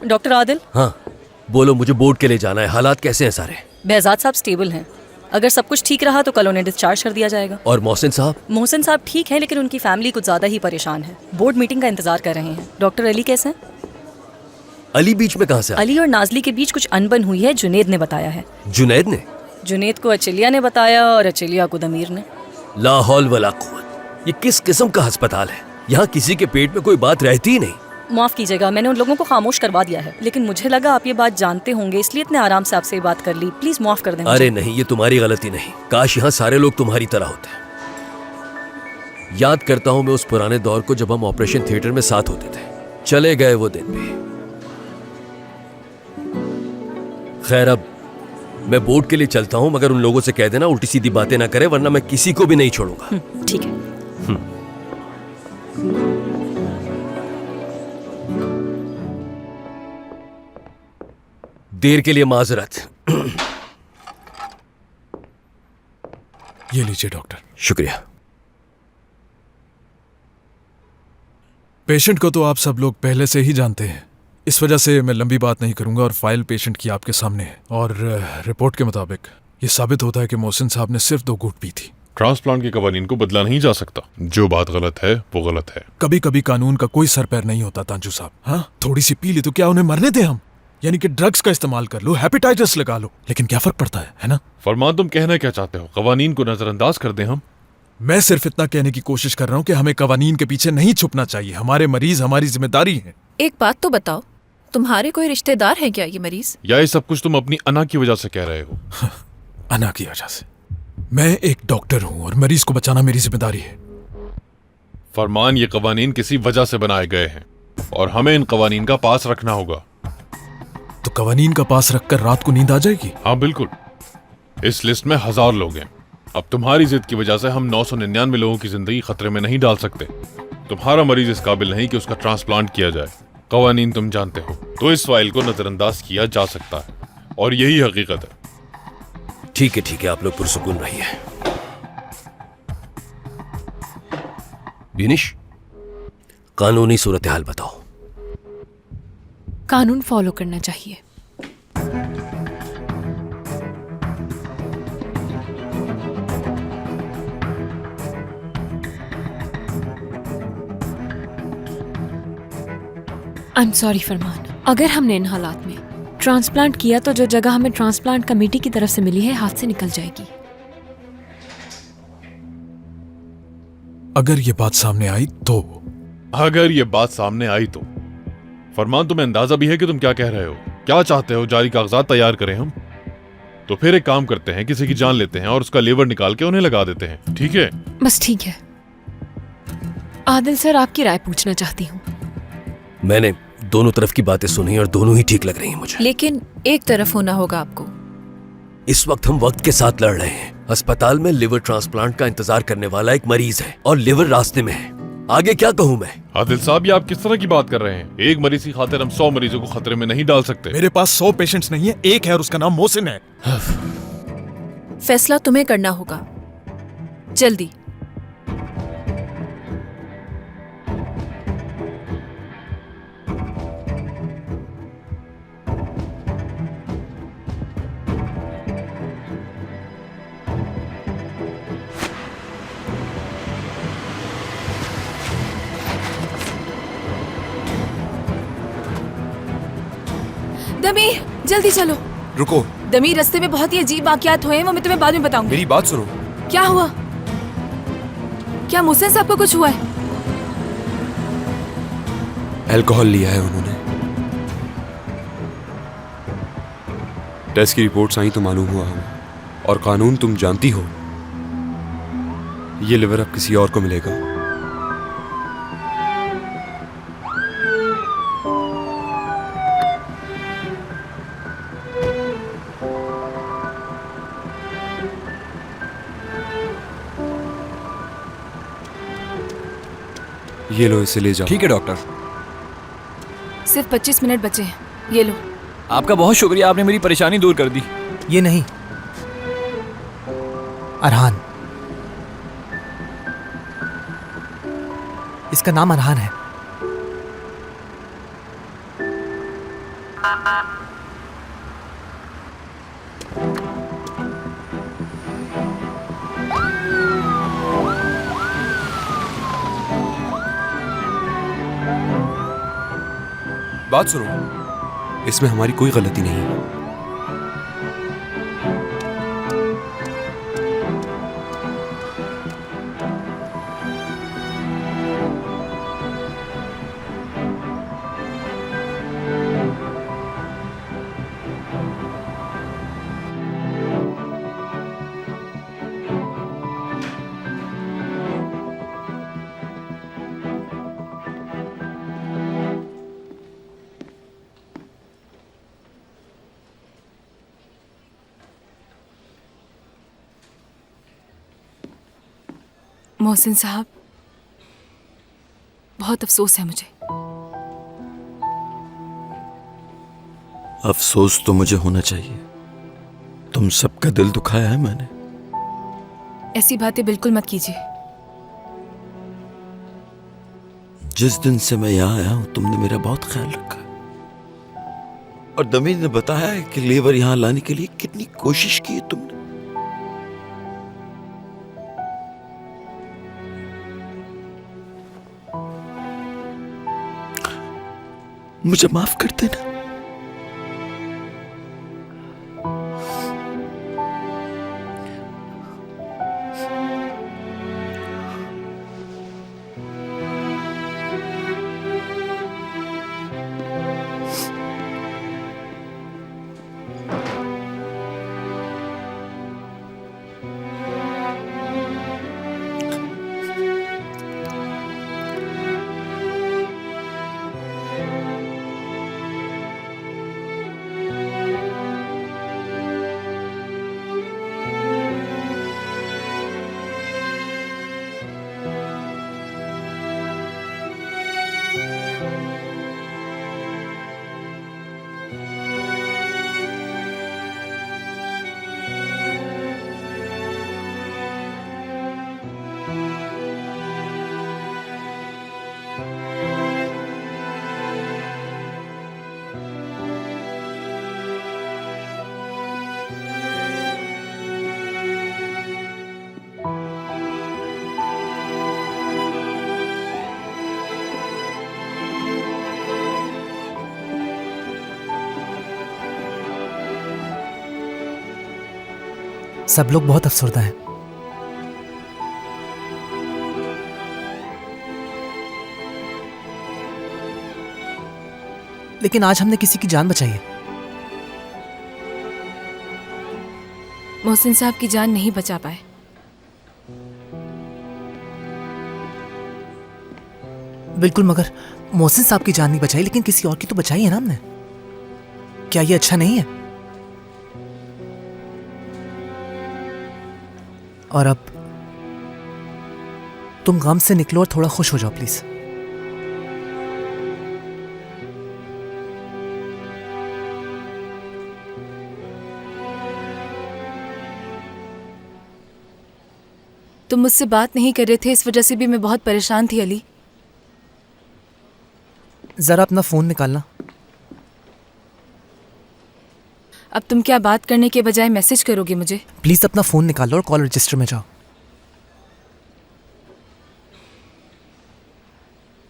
Doctor Adil. हाँ बोलो, मुझे बोर्ड के लिए जाना है। हालात कैसे हैं सारे? behzad साहब स्टेबल हैं। अगर सब कुछ ठीक रहा तो कल उन्हें डिस्चार्ज कर दिया जाएगा। और मोहसिन साहब? मोहसिन साहब ठीक है, लेकिन उनकी फैमिली कुछ ज़्यादा ही परेशान है। बोर्ड मीटिंग का इंतजार कर रहे हैं। डॉक्टर अली कैसे हैं? अली बीच में कहाँ से? अली और नाजली के बीच कुछ अनबन हुई है, जुनेद ने बताया है। जुनैद ने? जुनेद को अचलिया ने बताया और अचलिया को दमीर ने। ला हौल वला कुव्वत। ये किस किस्म का अस्पताल है? यहाँ किसी के पेट में कोई बात रहती ही नहीं। माफ़ कीजिएगा, मैंने उन लोगों को खामोश करवा दिया है, लेकिन मुझे लगा आप ये बात जानते होंगे, इसलिए इतने आराम से आपसे ये बात कर ली। प्लीज माफ कर दें मुझे। अरे नहीं, ये तुम्हारी गलती नहीं। काश यहाँ सारे लोग तुम्हारी तरह होते। याद करता हूँ मैं उस पुराने दौर को जब हम ऑपरेशन थिएटर में साथ होते थे। चले गए वो दिन भी। खैर, अब मैं बोर्ड के लिए चलता हूँ, मगर उन लोगों से कह देना उल्टी सीधी बातें ना करें, वरना मैं किसी को भी नहीं छोड़ूंगा। ठीक है। देर के लिए माजरत। ये लीजिए डॉक्टर। शुक्रिया। पेशेंट को तो आप सब लोग पहले से ही जानते हैं, इस वजह से मैं लंबी बात नहीं करूंगा और फाइल पेशेंट की आपके सामने है। और रिपोर्ट के मुताबिक ये साबित होता है कि मोहसिन साहब ने सिर्फ 2 घूंट पी थी। ट्रांसप्लांट के कवानीन को बदला नहीं जा सकता। जो बात गलत है वो गलत है। कभी कभी कानून का कोई सर पैर नहीं होता तांजू साहब। हाँ, थोड़ी सी पी ली तो क्या उन्हें मरने दें हम? यानी कि ड्रग्स का इस्तेमाल कर लो, हेपेटाइटिस लगा लो, लेकिन क्या फर्क पड़ता है ना? फरमान, तुम कहना क्या चाहते हो? कवानीन को नजरअंदाज कर दें हम? मैं सिर्फ इतना कहने की कोशिश कर रहा हूँ कि हमें कवानीन के पीछे नहीं छुपना चाहिए। हमारे मरीज हमारी जिम्मेदारी है। एक बात तो बताओ, तुम्हारे कोई रिश्तेदार है क्या ये मरीज? या ये सब कुछ तुम अपनी अना की वजह से कह रहे हो? अना की वजह से? मैं एक डॉक्टर हूँ और मरीज को बचाना मेरी जिम्मेदारी है। फरमान, ये कवानीन किसी वजह से बनाए गए हैं और हमें इन कवानीन का पास रखना होगा। तो कवानीन का पास रखकर रात को नींद आ जाएगी? हाँ बिल्कुल। इस लिस्ट में 1000 लोग हैं। अब तुम्हारी जिद की वजह से हम 999 लोगों की जिंदगी खतरे में नहीं डाल सकते। तुम्हारा मरीज इस काबिल नहीं कि उसका ट्रांसप्लांट किया जाए। कवानीन तुम जानते हो, तो इस फाइल को नजरअंदाज किया जा सकता है और यही हकीकत है। ठीक है, आप लोग पुरसुकून रहिए। बिनिश, कानूनी सूरत हाल बताओ। कानून फॉलो करना चाहिए। आई एम सॉरी फरमान, अगर हमने इन हालात में ट्रांसप्लांट किया तो जो जगह हमें ट्रांसप्लांट कमेटी की तरफ से मिली है हाथ से निकल जाएगी। अगर ये बात सामने आई तो? अगर ये बात सामने आई तो? फरमान, तुम्हें अंदाजा भी है कि तुम क्या कह रहे हो? क्या चाहते हो? जारी कागजात तैयार करें हम? तो फिर एक काम करते हैं, किसी की जान लेते हैं और उसका लेवर निकाल के उन्हें लगा देते हैं। ठीक है? बस ठीक है। आदिल सर, आपकी राय पूछना चाहती हूँ। मैंने दोनों तरफ की बातें सुनी और दोनों ही ठीक लग रही हैं मुझे। लेकिन एक तरफ होना होगा आपको। इस वक्त हम वक्त के साथ लड़ रहे हैं। अस्पताल में लिवर ट्रांसप्लांट का इंतजार करने वाला एक मरीज है और लिवर रास्ते में है। आगे क्या कहूँ मैं? आदिल साहब, ये आप किस तरह की बात कर रहे हैं? एक मरीज की खातिर हम 100 मरीजों को खतरे में नहीं डाल सकते। मेरे पास 100 पेशेंट्स नहीं है, एक है और उसका नाम मोहसिन है। फैसला तुम्हें करना होगा, जल्दी। दमीर, जल्दी चलो। रुको। दमीर, रास्ते में बहुत ही अजीब वाकयात हुए हैं, वो मैं तुम्हें बाद में बताऊंगी। मेरी बात सुनो। क्या हुआ? क्या मोहसिन साहब को कुछ हुआ है? अल्कोहल लिया है उन्होंने। टेस्ट की रिपोर्ट्स आई तो मालूम हुआ हमें। और कानून तुम जानती हो, ये लिवर अब किसी और को मिलेगा। ये लो, इसे ले जाओ। ठीक है डॉक्टर। सिर्फ 25 मिनट बचे हैं, ये लो। आपका बहुत शुक्रिया, आपने मेरी परेशानी दूर कर दी। ये नहीं, अरहान, इसका नाम अरहान है। बात सुनो, इसमें हमारी कोई गलती नहीं है। मोहसिन साहब, बहुत अफसोस है मुझे। अफसोस तो मुझे होना चाहिए। तुम सबका दिल दुखाया है मैंने। ऐसी बातें बिल्कुल मत कीजिए। जिस दिन से मैं यहाँ आया हूं तुमने मेरा बहुत ख्याल रखा, और दमीर ने बताया है कि लेबर यहाँ लाने के लिए कितनी कोशिश की है तुमने। मुझे माफ कर देना। सब लोग बहुत अफसरदा हैं। लेकिन आज हमने किसी की जान बचाई है। मोहसिन साहब की जान नहीं बचा पाए। बिल्कुल, मगर मोहसिन साहब की जान नहीं बचाई, लेकिन किसी और की तो बचाई है ना हमने। क्या ये अच्छा नहीं है? और अब तुम गम से निकलो और थोड़ा खुश हो जाओ प्लीज। तुम मुझसे बात नहीं कर रहे थे, इस वजह से भी मैं बहुत परेशान थी अली। जरा अपना फोन निकालना। अब तुम क्या बात करने के बजाय मैसेज करोगे मुझे? प्लीज अपना फोन निकालो और कॉल रजिस्टर में जाओ।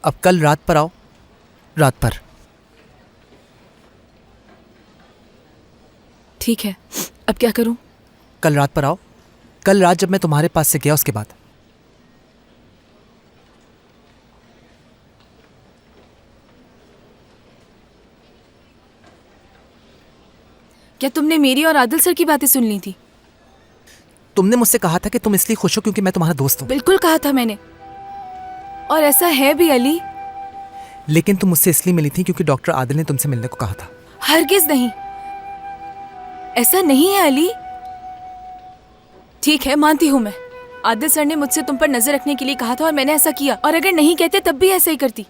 अब कल रात पर आओ, रात पर। ठीक है, अब क्या करूं? कल रात पर आओ, कल रात जब मैं तुम्हारे पास से गया उसके बाद। क्या तुमने मेरी और आदिल सर की बातें सुन ली थी? तुमने मुझसे कहा था कि तुम इसलिए खुश हो क्योंकि मैं तुम्हारा दोस्त हूं। बिल्कुल कहा था मैंने, और ऐसा है भी अली। लेकिन तुम मुझसे इसलिए मिली थी क्योंकि डॉक्टर आदिल ने तुमसे मिलने को कहा था। हरगिज नहीं, ऐसा नहीं है अली। ठीक है, मानती हूं मैं। आदिल सर ने मुझसे तुम पर नजर रखने के लिए कहा था और मैंने ऐसा किया, और अगर नहीं कहते तब भी ऐसा ही करती।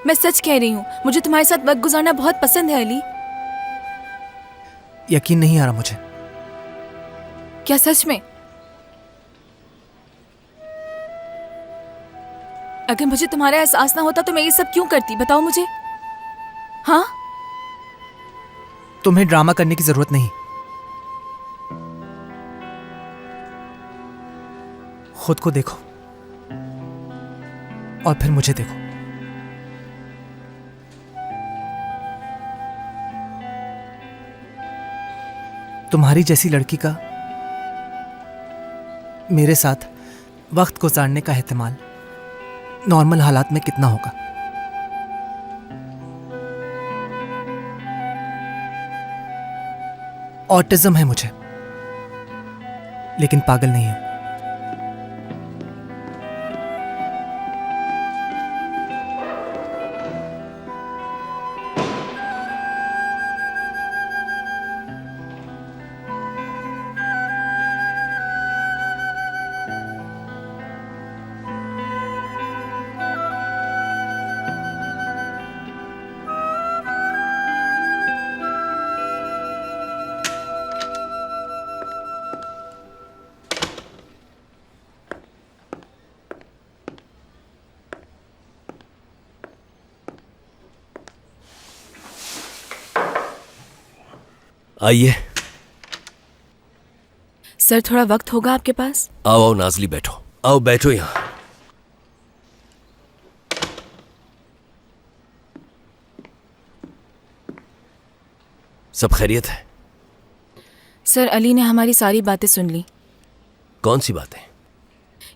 मैं सच कह रही हूं, मुझे तुम्हारे साथ वक्त गुजारना बहुत पसंद है अली। यकीन नहीं आ रहा मुझे। क्या सच में? अगर मुझे तुम्हारा एहसास ना होता तो मैं ये सब क्यों करती, बताओ मुझे। हाँ, तुम्हें ड्रामा करने की जरूरत नहीं। खुद को देखो और फिर मुझे देखो। तुम्हारी जैसी लड़की का मेरे साथ वक्त गुजारने का एहतिमाल नॉर्मल हालात में कितना होगा? ऑटिज्म है मुझे, लेकिन पागल नहीं हूं। आइए। सर थोड़ा वक्त होगा आपके पास? आओ आओ नाजली, बैठो। आओ बैठो यहां। सब खैरियत है? सर अली ने हमारी सारी बातें सुन ली। कौन सी बातें?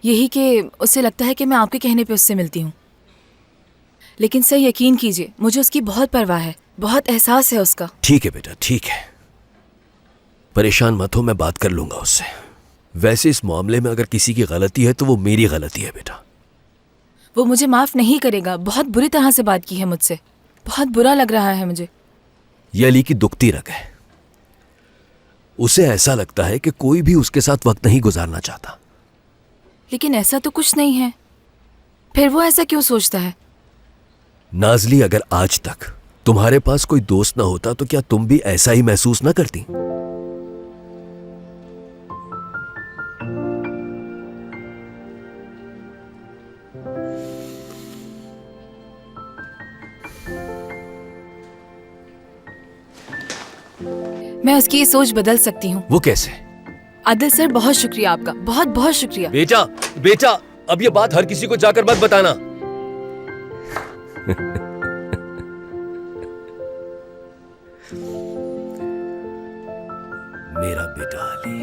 यही कि उसे लगता है कि मैं आपके कहने पे उससे मिलती हूँ, लेकिन सर यकीन कीजिए मुझे उसकी बहुत परवाह है, बहुत एहसास है उसका। ठीक है बेटा, ठीक है, परेशान मत हो, मैं बात कर लूंगा उससे। वैसे इस मामले में अगर किसी की गलती है तो वो मेरी गलती है बेटा। वो मुझे माफ नहीं करेगा। बहुत बुरी तरह से बात की है मुझसे, बहुत बुरा लग रहा है मुझे। ये अली की दुखती रग है। उसे ऐसा लगता है कि कोई भी उसके साथ वक्त नहीं गुजारना चाहता। लेकिन ऐसा तो कुछ नहीं है, फिर वो ऐसा क्यों सोचता है? नाजली, अगर आज तक तुम्हारे पास कोई दोस्त ना होता तो क्या तुम भी ऐसा ही महसूस ना करती? मैं उसकी ये सोच बदल सकती हूँ। वो कैसे? आदिल सर बहुत शुक्रिया आपका, बहुत बहुत शुक्रिया। बेटा बेटा, अब ये बात हर किसी को जाकर मत बताना। मेरा बेटा अली।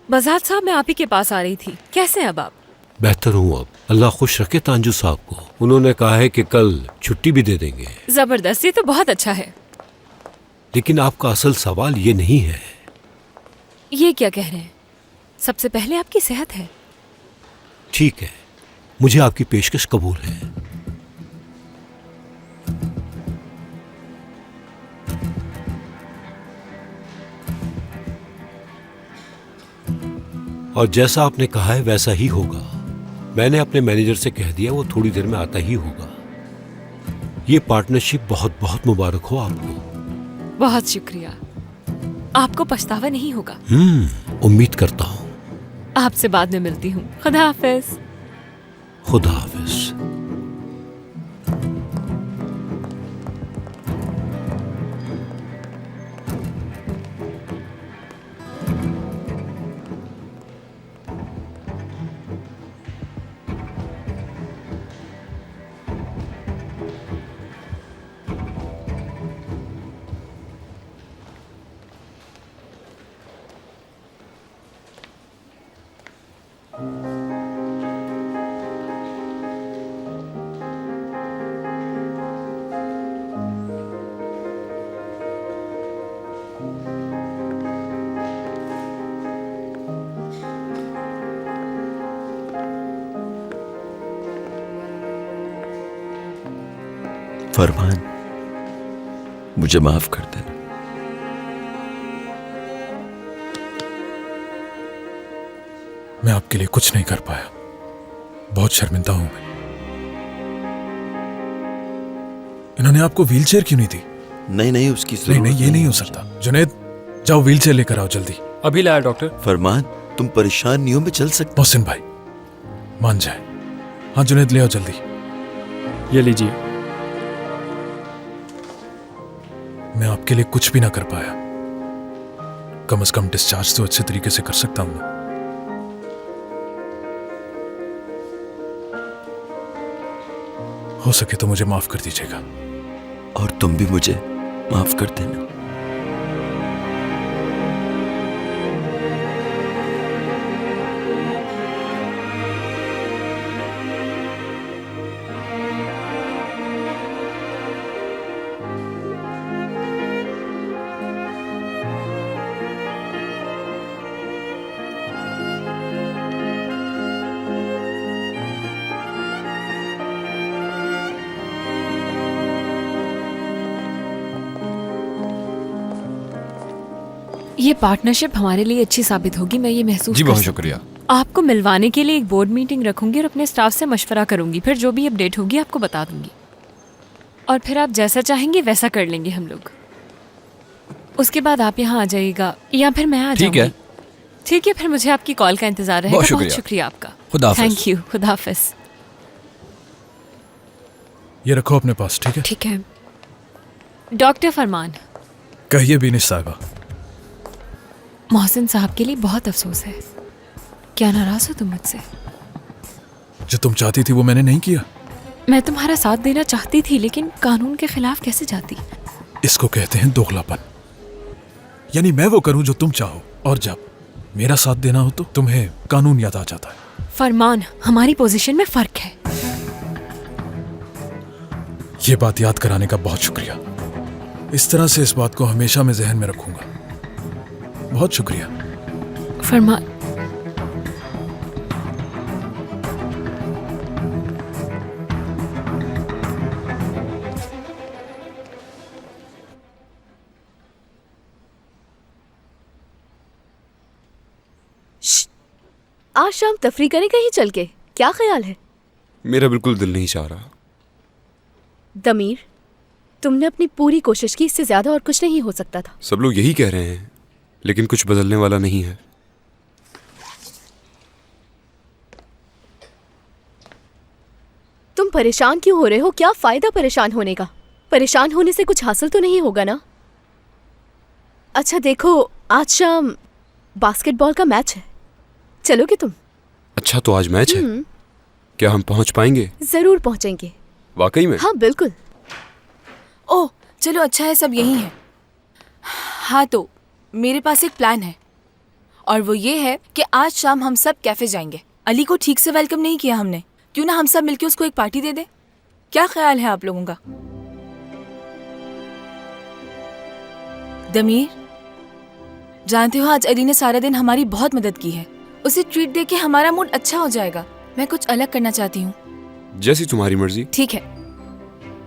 बजाज साहब, मैं आप ही के पास आ रही थी। कैसे हैं अब आप? बेहतर हूँ अब, अल्लाह खुश रखे तांजू साहब को। उन्होंने कहा है कि कल छुट्टी भी दे देंगे। जबरदस्त, ये तो बहुत अच्छा है। लेकिन आपका असल सवाल ये नहीं है। ये क्या कह रहे हैं? सबसे पहले आपकी सेहत है। ठीक है, मुझे आपकी पेशकश कबूल है। और जैसा आपने कहा है वैसा ही होगा। मैंने अपने मैनेजर से कह दिया, वो थोड़ी देर में आता ही होगा। ये पार्टनरशिप बहुत बहुत मुबारक हो आपको। बहुत शुक्रिया। आपको पछतावा नहीं होगा। उम्मीद करता हूँ। आपसे बाद में मिलती हूँ। खुदा हाफिज। खुदा हाफिज। फरमान, मुझे माफ कर देना। मैं आपके लिए कुछ नहीं कर पाया, बहुत शर्मिंदा हूं मैं। इन्होंने आपको व्हीलचेयर क्यों नहीं दी? नहीं, उसकी नहीं, ये नहीं हो सकता। जुनैद, जाओ व्हीलचेयर लेकर आओ जल्दी। अभी लाया डॉक्टर। फरमान, तुम परेशानियों में चल सकते। मोहसिन भाई मान जाए। हाँ जुनेद ले आओ जल्दी। ये लीजिए। मैं आपके लिए कुछ भी ना कर पाया, कम से कम डिस्चार्ज तो अच्छे तरीके से कर सकता हूं ना। हो सके तो मुझे माफ कर दीजिएगा। और तुम भी मुझे माफ कर देना। ये पार्टनरशिप हमारे लिए अच्छी साबित होगी, मैं ये महसूस जी कर बहुत सकती शुक्रिया। हूँ। आपको मिलवाने के लिए एक बोर्ड मीटिंग रखूंगी और अपने स्टाफ से मशवरा करूंगी, फिर जो भी अपडेट होगी आपको बता दूंगी और फिर आप जैसा चाहेंगे वैसा कर लेंगे हम लोग। उसके बाद आप यहाँ आ जाइएगा या फिर मैं आ ठीक है। जाऊंगी। ठीक है, फिर मुझे आपकी कॉल का इंतजार रहेगा। बहुत शुक्रिया आपका। खुदा हाफिज। Thank you. खुदा हाफिज। ये रखो अपने पास, ठीक है? ठीक है। डॉक्टर फरमान, कहिए बीनिश साहिबा। मोहसिन साहब के लिए बहुत अफसोस है। क्या नाराज हो तुम मुझसे? जो तुम चाहती थी वो मैंने नहीं किया। मैं तुम्हारा साथ देना चाहती थी लेकिन कानून के खिलाफ कैसे जाती? इसको कहते हैं दोगलापन। यानी मैं वो करूं जो तुम चाहो और जब मेरा साथ देना हो तो तुम्हें कानून याद आ जाता है। फरमान, हमारी पोजीशन में फर्क है। ये बात याद कराने का बहुत शुक्रिया। इस तरह से इस बात को हमेशा मैं जहन में रखूंगा। बहुत शुक्रिया। फरमान, आज शाम तफरी करें कहीं चल के, क्या ख्याल है? मेरा बिल्कुल दिल नहीं चाह रहा। दमीर, तुमने अपनी पूरी कोशिश की, इससे ज्यादा और कुछ नहीं हो सकता था। सब लोग यही कह रहे हैं, लेकिन कुछ बदलने वाला नहीं है। तुम परेशान क्यों हो रहे हो? क्या फायदा परेशान होने का? परेशान होने से कुछ हासिल तो नहीं होगा ना? अच्छा देखो, आज शाम बास्केटबॉल का मैच है, चलोगे तुम? अच्छा तो आज मैच है, क्या हम पहुंच पाएंगे? जरूर पहुंचेंगे। वाकई में? हाँ बिल्कुल। ओह चलो, अच्छा है सब यही है। हाँ तो मेरे पास एक प्लान है और वो ये है कि आज शाम हम सब कैफे जाएंगे। अली को ठीक से वेलकम नहीं किया हमने, क्यों ना हम सब मिलके उसको एक पार्टी दे दे? क्या ख्याल है आप लोगों का? दमीर, जानते हो आज अली ने सारा दिन हमारी बहुत मदद की है। उसे ट्रीट दे के हमारा मूड अच्छा हो जाएगा। मैं कुछ अलग करना चाहती हूँ। जैसी तुम्हारी मर्जी। ठीक है।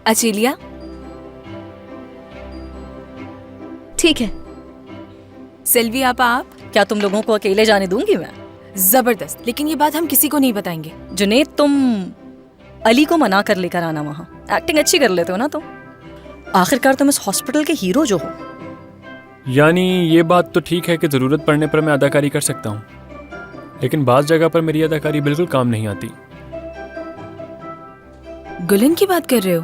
अचेलिया? ठीक है। सेल्वी आप? क्या तुम लोगों को अकेले जाने दूंगी मैं? जबरदस्त, लेकिन ये बात हम किसी को नहीं बताएंगे। जुनेद, तुम अली को मना कर लेकर आना। वहाँ एक्टिंग अच्छी कर लेते हो ना तुम। आखिरकार तुम इस हॉस्पिटल के हीरो जो हो। यानी ये बात तो ठीक है कि ज़रूरत पड़ने पर मैं अदाकारी कर सकता हूँ, लेकिन बाज़ जगह पर मेरी अदाकारी बिल्कुल काम नहीं आती। गुलन की बात कर रहे हो?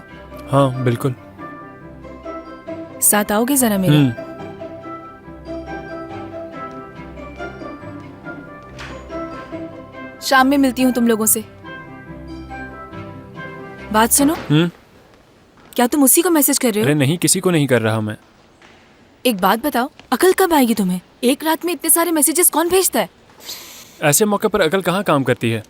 हाँ बिल्कुल। साथ आओगे जरा मेरे? शाम में मिलती हूँ तुम लोगों से। बात सुनो। क्या तुम उसी को मैसेज कर रहे हो? अरे नहीं, किसी को नहीं कर रहा मैं। एक बात बताओ, अकल कब आएगी तुम्हें? एक रात में इतने सारे मैसेजेस कौन भेजता है? ऐसे मौके पर अकल कहाँ काम करती है।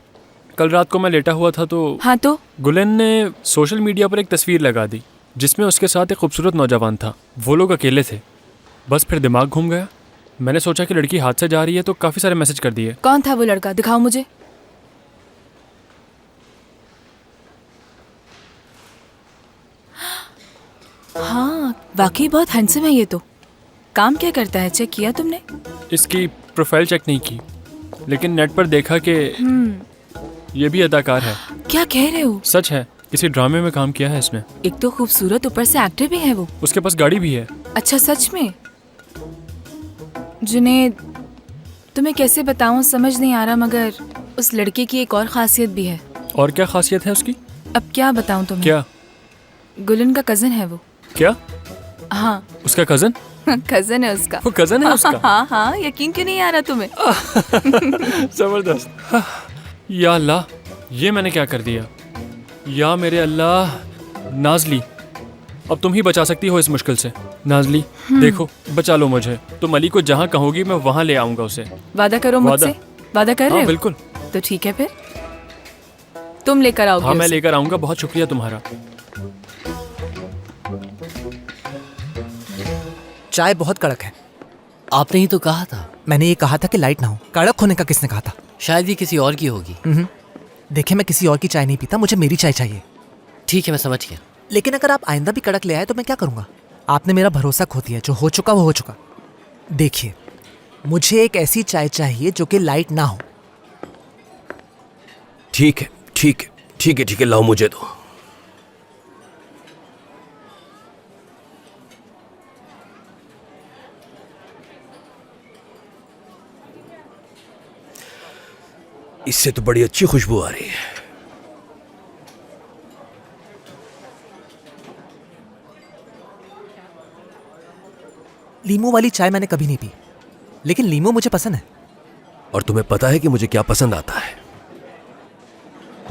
कल रात को मैं लेटा हुआ था तो हाँ तो गुलन ने सोशल मीडिया पर एक तस्वीर लगा दी जिसमें उसके साथ एक खूबसूरत नौजवान था। वो लोग अकेले थे। बस फिर दिमाग घूम गया। मैंने सोचा कि लड़की हाथ से जा रही है तो काफ़ी सारे मैसेज कर दिए। कौन था वो लड़का? दिखाओ मुझे। हाँ वाकई बहुत हैंडसम है ये तो। काम क्या करता है, चेक किया तुमने? इसकी प्रोफाइल चेक नहीं की, लेकिन नेट पर देखा कि ये भी अदाकार है। क्या कह रहे हो? सच है, किसी ड्रामे में काम किया है इसने। एक तो खूबसूरत, ऊपर से एक्टर भी है वो। उसके पास गाड़ी भी है। अच्छा सच में? जुनेद, तुम्हें कैसे बताऊं, समझ नहीं आ रहा, मगर उस लड़के की एक और खासियत भी है। और क्या खासियत है उसकी? अब क्या बताऊं तुम्हें? क्या? गुलन का कजन है वो। क्या? हाँ उसका कजन? कजन है उसका। वो कजन है उसका? हाँ हाँ, यकीन क्यों नहीं आ रहा तुम्हें? जबरदस्त। या अल्लाह, ये मैंने क्या कर दिया? या मेरे अल्लाह। नाजली, अब तुम ही बचा सकती हो इस मुश्किल से। नाजली देखो, बचा लो मुझे। तुम अली को जहाँ कहोगी मैं वहाँ ले आऊंगा उसे। वादा करो मुझसे। वादा कर रहे हो? बिल्कुल। तो ठीक है, फिर तुम लेकर आओगे? हाँ मैं लेकर आऊंगा। बहुत शुक्रिया तुम्हारा। चाय बहुत कड़क है। आपने ही तो कहा था। मैंने ये कहा था कि लाइट ना हो। कड़क होने का किसने कहा था? शायद ये किसी और की होगी। देखिए, मैं किसी और की चाय नहीं पीता, मुझे मेरी चाय चाहिए। ठीक है, मैं समझ गया। लेकिन अगर आप आइंदा भी कड़क ले आए तो मैं क्या करूंगा? आपने मेरा भरोसा खो दिया। जो हो चुका वो हो चुका। देखिए, मुझे एक ऐसी चाय चाहिए जो कि लाइट ना हो। ठीक है ठीक है ठीक है ठीक है, लाओ मुझे दो। इससे तो बड़ी अच्छी खुशबू आ रही है। लीमू वाली चाय मैंने कभी नहीं पी, लेकिन लीमू मुझे पसंद है। और तुम्हें पता है कि मुझे क्या पसंद आता है?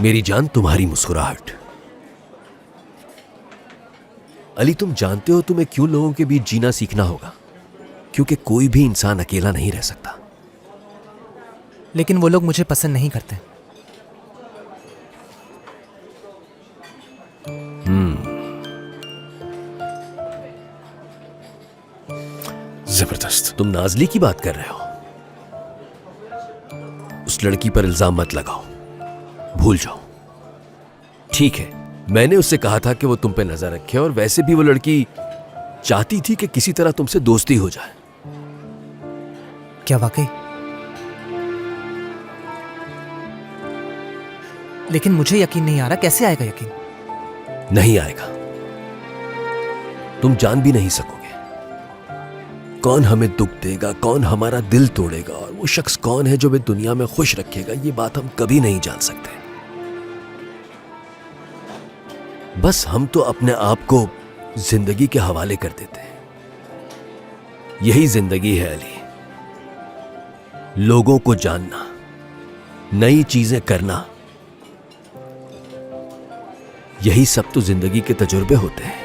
मेरी जान, तुम्हारी मुस्कुराहट। अली, तुम जानते हो तुम्हें क्यों लोगों के बीच जीना सीखना होगा? क्योंकि कोई भी इंसान अकेला नहीं रह सकता। लेकिन वो लोग मुझे पसंद नहीं करते। जबरदस्त। तुम नाजली की बात कर रहे हो? उस लड़की पर इल्जाम मत लगाओ, भूल जाओ। ठीक है, मैंने उससे कहा था कि वो तुम पे नजर रखे, और वैसे भी वो लड़की चाहती थी कि किसी तरह तुमसे दोस्ती हो जाए। क्या वाकई? लेकिन मुझे यकीन नहीं आ रहा। कैसे आएगा यकीन? नहीं आएगा, तुम जान भी नहीं सकोगे। कौन हमें दुख देगा, कौन हमारा दिल तोड़ेगा, और वो शख्स कौन है जो हमें दुनिया में खुश रखेगा, ये बात हम कभी नहीं जान सकते। बस हम तो अपने आप को जिंदगी के हवाले कर देते हैं। यही जिंदगी है अली। लोगों को जानना, नई चीजें करना, यही सब तो जिंदगी के तजुर्बे होते हैं।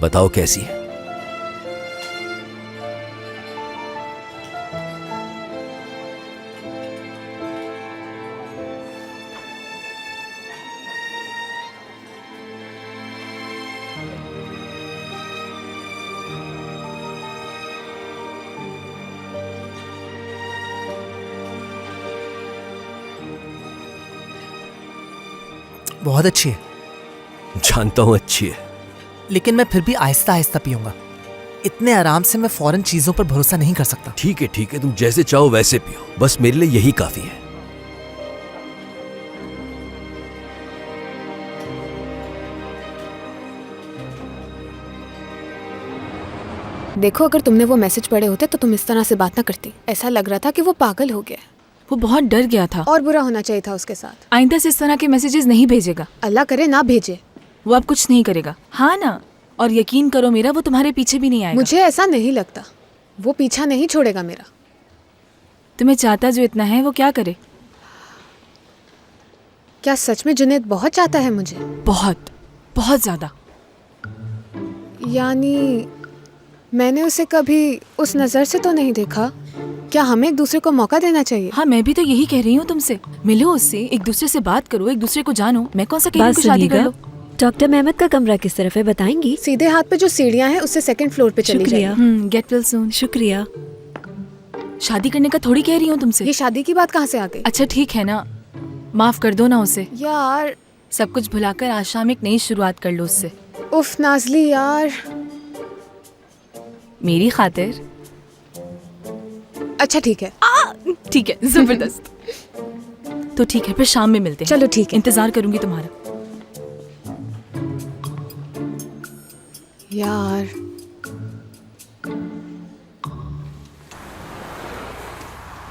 बताओ कैसी है? बहुत अच्छी है। जानता हूं अच्छी है, लेकिन मैं फिर भी आहिस्ता आहिस्ता पीऊंगा। इतने आराम से मैं फौरन चीजों पर भरोसा नहीं कर सकता। ठीक है, तुम जैसे चाहो वैसे पियो, बस मेरे लिए यही काफी है। देखो, अगर तुमने वो मैसेज पढ़े होते तो तुम इस तरह से बात ना करती। ऐसा लग रहा था कि वो पागल हो गया। वो बहुत डर गया था। और बुरा होना चाहिए था उसके साथ। आइंदा से इस तरह के मैसेजेस नहीं भेजेगा। अल्लाह करे ना भेजे। वो अब कुछ नहीं करेगा, हाँ ना? और यकीन करो मेरा, वो तुम्हारे पीछे भी नहीं आएगा। मुझे ऐसा नहीं लगता। वो पीछा नहीं छोड़ेगा मेरा। तुम्हें चाहता जो इतना है, वो क्या करे? क्या सच में जुनैद बहुत चाहता है मुझे? बहुत बहुत ज्यादा। यानी मैंने उसे कभी उस नजर से तो नहीं देखा। क्या हमें एक दूसरे को मौका देना चाहिए? हाँ, मैं भी तो यही कह रही हूँ तुमसे। मिलो उससे, एक दूसरे से बात करो, एक दूसरे को जानो। मैं कौन सा कह रही हूँ कि शादी कर लो? डॉक्टर मेहमद का कमरा किस तरफ है, बताएंगी? सीधे हाथ पे जो सीढ़ियाँ हैं उससे सेकंड फ्लोर पे चली जाइए। Get well soon. शुक्रिया। शादी करने का थोड़ी कह रही हूँ तुमसे। ये शादी की बात कहाँ से आ गई? अच्छा ठीक है ना, माफ कर दो ना उसे। यार, सब कुछ भुलाकर आज शाम एक नई शुरुआत कर लो उससे। उफ नाजली यार। मेरी खातिर। अच्छा ठीक है। ठीक है, जबरदस्त। तो ठीक है, फिर शाम में मिलते हैं। चलो ठीक है। इंतजार करूंगी तुम्हारा। यार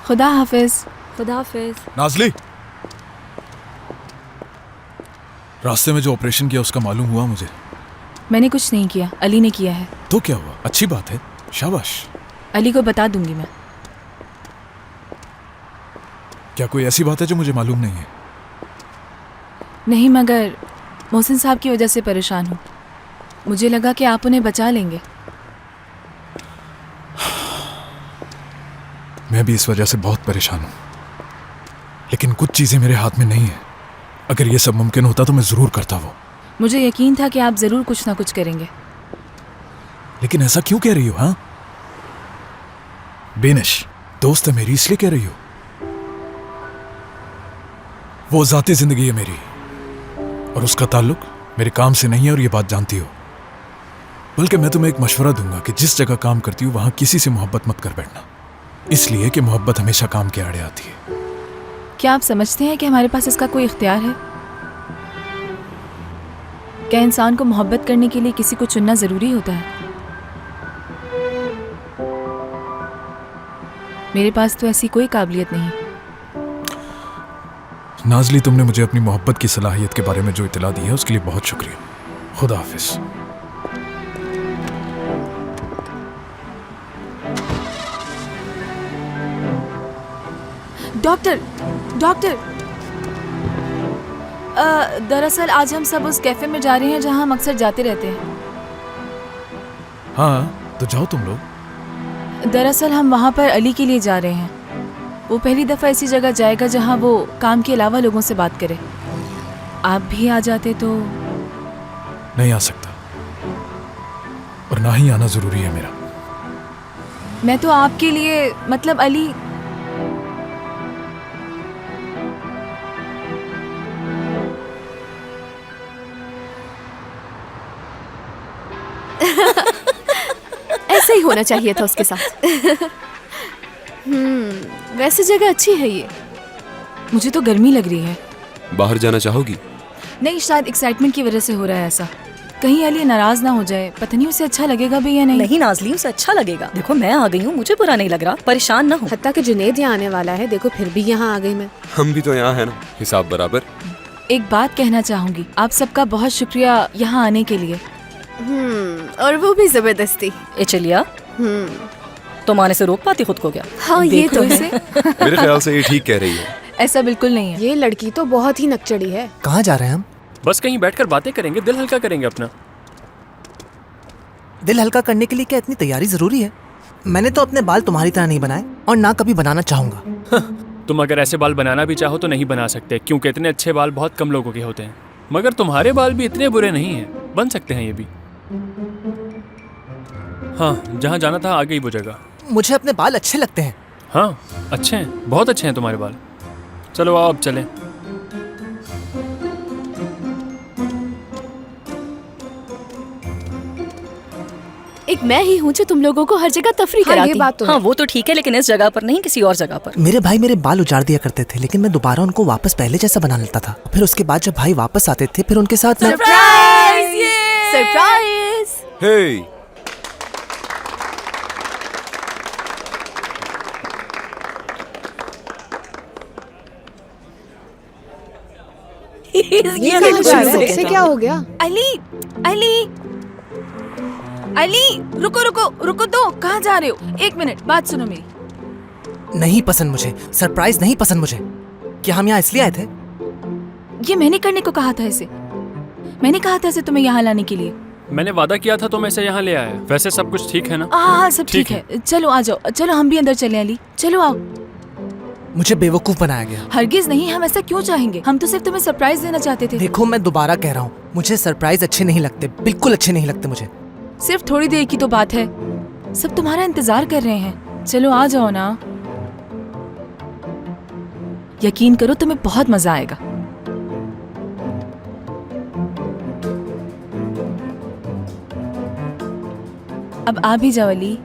खुदा हाफिज। खुदा हाफिज। नाजली, रास्ते में जो ऑपरेशन किया उसका मालूम हुआ मुझे। मैंने कुछ नहीं किया, अली ने किया है। तो क्या हुआ? अच्छी बात है, शाबाश। अली को बता दूंगी मैं। क्या कोई ऐसी बात है जो मुझे मालूम नहीं है? नहीं, मगर मोहसिन साहब की वजह से परेशान हूँ। मुझे लगा कि आप उन्हें बचा लेंगे। मैं भी इस वजह से बहुत परेशान हूं, लेकिन कुछ चीजें मेरे हाथ में नहीं है। अगर ये सब मुमकिन होता तो मैं जरूर करता वो। मुझे यकीन था कि आप जरूर कुछ ना कुछ करेंगे। लेकिन ऐसा क्यों कह रही हो? हाँ, बेनिश दोस्त है मेरी, इसलिए कह रही हो? वो जाती जिंदगी है मेरी, और उसका ताल्लुक मेरे काम से नहीं है, और ये बात जानती हो। बल्कि मैं तुम्हें एक मशवरा दूंगा कि जिस जगह काम करती हो वहां किसी से मोहब्बत मत कर बैठना, इसलिए कि मोहब्बत हमेशा काम के आड़े आती है। क्या आप समझते हैं कि हमारे पास इसका कोई इख्तियार है? क्या इंसान को मोहब्बत करने के लिए किसी को चुनना जरूरी होता है? मेरे पास तो ऐसी कोई काबिलियत नहीं। नाजली, तुमने मुझे अपनी मोहब्बत की सलाहियत के बारे में जो इतला दी है उसके लिए बहुत शुक्रिया। खुदा हाफिज। डॉक्टर, डॉक्टर, दरअसल आज हम सब उस कैफे में जा रहे हैं जहां हम अक्सर जाते रहते हैं। हाँ, तो जाओ तुम लोग। दरअसल हम वहां पर अली के लिए जा रहे हैं। वो पहली दफ़ा ऐसी जगह जाएगा जहां वो काम के अलावा लोगों से बात करे। आप भी आ जाते तो। नहीं आ सकता, और ना ही आना जरूरी है मेरा। मैं तो आपके लिए, मतलब अली। ऐसा ही होना चाहिए था उसके साथ। वैसे जगह अच्छी है ये। मुझे तो गर्मी लग रही है। बाहर जाना चाहोगी? नहीं, शायद एक्साइटमेंट की वजह से हो रहा है ऐसा। कहीं अली नाराज ना हो जाए, पता नहीं उसे अच्छा लगेगा भी या नहीं। नहीं नाजली, उसे अच्छा लगेगा। देखो मैं आ गई हूँ, मुझे बुरा नहीं लग रहा, परेशान ना हो। हत्ता कि जुनेद यहाँ आने वाला है, देखो फिर भी यहाँ आ गई मैं। हम भी तो यहाँ है ना, हिसाब बराबर। एक बात कहना चाहूंगी, आप सबका बहुत शुक्रिया यहाँ आने के लिए। और वो भी जबरदस्ती। ए चलिया, तुम आने से रोक पाती खुद को क्या? हाँ, ये तो है। मेरे ख्याल से ये ठीक कह रही है। ऐसा बिल्कुल नहीं है। ये लड़की तो बहुत ही नकचड़ी है। कहाँ जा रहे हैं हम? बस कहीं बैठकर बातें करेंगे, दिल हल्का करेंगे अपना। दिल हल्का करने के लिए क्या इतनी तैयारी जरूरी है? मैंने तो अपने बाल तुम्हारी तरह नहीं बनाए, और ना कभी बनाना चाहूंगा। तुम अगर ऐसे बाल बनाना भी चाहो तो नहीं बना सकते, क्योंकि इतने अच्छे बाल बहुत कम लोगों के होते हैं। मगर तुम्हारे बाल भी इतने बुरे नहीं हैं, बन सकते हैं ये भी। हाँ, जहाँ जाना था आ गई वो जगह। मुझे अपने बाल अच्छे लगते हैं। हाँ, अच्छे हैं, बहुत अच्छे हैं तुम्हारे बाल। चलो आओ अब चलें। एक मैं ही हूँ जो तुम लोगों को हर जगह तफरी हाँ, कराती। ये बात तो हाँ वो तो ठीक है, लेकिन इस जगह पर नहीं, किसी और जगह पर। मेरे भाई मेरे बाल उजाड़ दिया करते थे, लेकिन मैं दोबारा उनको वापस पहले जैसा बना लेता था। फिर उसके बाद जब भाई वापस आते थे, फिर उनके साथ मैं... सरप्राइज! सरप्राइज! हे, ये कहाँ जा रहा है? इससे क्या हो गया? अली, अली, अली, रुको रुको रुको, तो कहाँ जा रहे हो? एक मिनट, बात सुनो मेरी। नहीं पसंद मुझे, सरप्राइज नहीं पसंद मुझे। क्या हम यहाँ इसलिए आए थे? ये मैंने करने को कहा था इसे। मैंने कहा था इसे तुम्हें यहाँ लाने के लिए। मैंने वादा किया था तो मैं इसे यहाँ ले आया। वैसे सब कुछ ठीक है ना? हाँ, सब ठीक है। चलो आ जाओ, चलो हम भी अंदर चले अली, चलो आओ। मुझे बेवकूफ बनाया गया। हरगिज नहीं, हम ऐसा क्यों चाहेंगे? हम तो सिर्फ तुम्हें सरप्राइज देना चाहते थे। देखो मैं दोबारा कह रहा हूँ, मुझे सरप्राइज अच्छे नहीं लगते, बिल्कुल अच्छे नहीं लगते मुझे। सिर्फ थोड़ी देर की तो बात है, सब तुम्हारा इंतजार कर रहे हैं। चलो आ जाओ ना, यकीन करो तुम्हें बहुत मजा आएगा। अब आ भी जाओ अली।